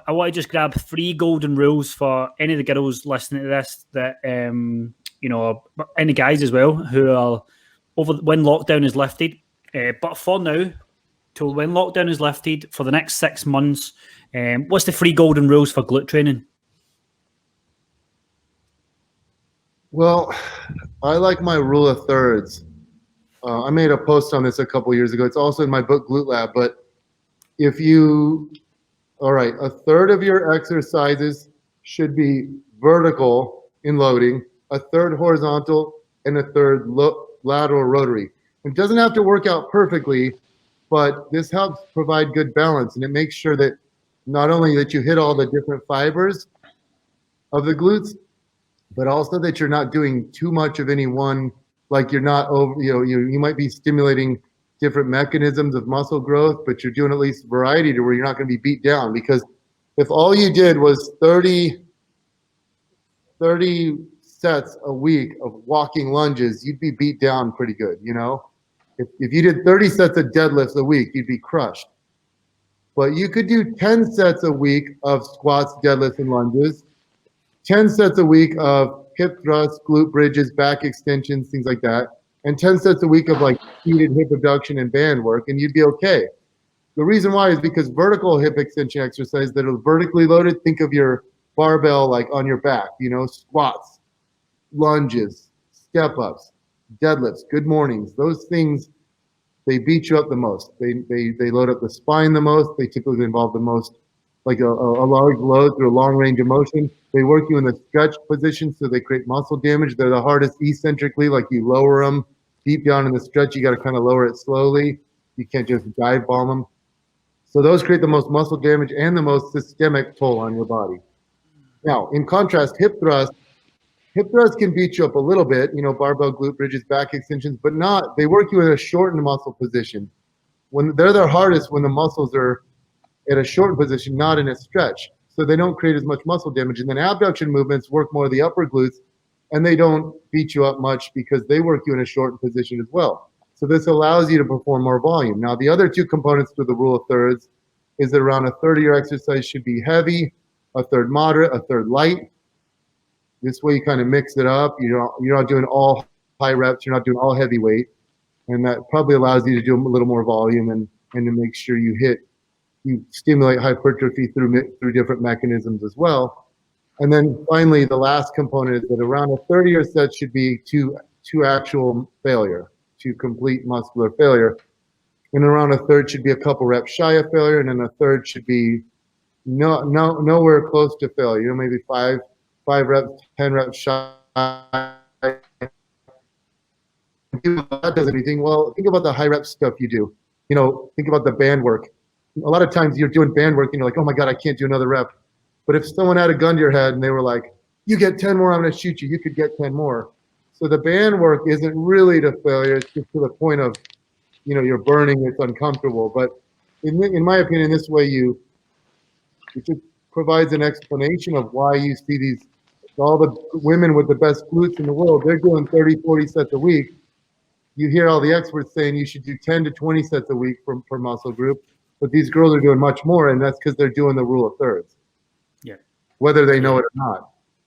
I want to just grab 3 golden rules for any of the girls listening to this that, any guys as well who are when lockdown is lifted. But for now, till when lockdown is lifted for the next 6 months, what's the 3 golden rules for glute training? Well, I like my rule of thirds. I made a post on this a couple years ago. It's also in my book, Glute Lab. But all right, a third of your exercises should be vertical in loading, a third horizontal, and a third lateral rotary. It doesn't have to work out perfectly, but this helps provide good balance, and it makes sure that not only that you hit all the different fibers of the glutes, but also that you're not doing too much of any one. Like you're not over, you might be stimulating different mechanisms of muscle growth, but you're doing at least variety to where you're not going to be beat down. Because if all you did was 30 sets a week of walking lunges, you'd be beat down pretty good. If you did 30 sets of deadlifts a week, you'd be crushed. But you could do 10 sets a week of squats, deadlifts, and lunges, 10 sets a week of hip thrusts, glute bridges, back extensions, things like that, and 10 sets a week of like seated hip abduction and band work, and you'd be okay. The reason why is because vertical hip extension exercises that are vertically loaded, think of your barbell like on your back, squats, lunges, step-ups, deadlifts, good mornings. Those things, they beat you up the most. They load up the spine the most. They typically involve the most, like a large load through a long range of motion. They work you in the stretch position, so they create muscle damage. They're the hardest eccentrically, like you lower them deep down in the stretch. You got to kind of lower it slowly. You can't just dive bomb them. So those create the most muscle damage and the most systemic toll on your body. Now, in contrast, hip thrust can beat you up a little bit, barbell, glute bridges, back extensions, but not, they work you in a shortened muscle position. When they're their hardest when the muscles are at a shortened position, not in a stretch. So they don't create as much muscle damage. And then abduction movements work more of the upper glutes, and they don't beat you up much because they work you in a shortened position as well. So this allows you to perform more volume. Now, the other 2 components to the rule of thirds is that around a third of your exercise should be heavy, a third moderate, a third light. This way you kind of mix it up. You're not doing all high reps. You're not doing all heavy weight. And that probably allows you to do a little more volume and to make sure you stimulate hypertrophy through different mechanisms as well. And then finally, the last component is that around a third of your sets should be to actual failure, to complete muscular failure. And around a third should be a couple reps shy of failure, and then a third should be nowhere close to failure. Maybe five reps, 10 reps shy. If that does anything, well, think about the high rep stuff you do. Think about the band work. A lot of times you're doing band work and you're like, oh my God, I can't do another rep. But if someone had a gun to your head and they were like, you get 10 more, I'm going to shoot you, you could get 10 more. So the band work isn't really to failure. It's just to the point of, you're burning, it's uncomfortable. But in my opinion, this way it just provides an explanation of why you see all the women with the best glutes in the world, they're doing 30, 40 sets a week. You hear all the experts saying you should do 10 to 20 sets a week per muscle group. But these girls are doing much more, and that's because they're doing the rule of thirds. Yeah. Whether they know it or not.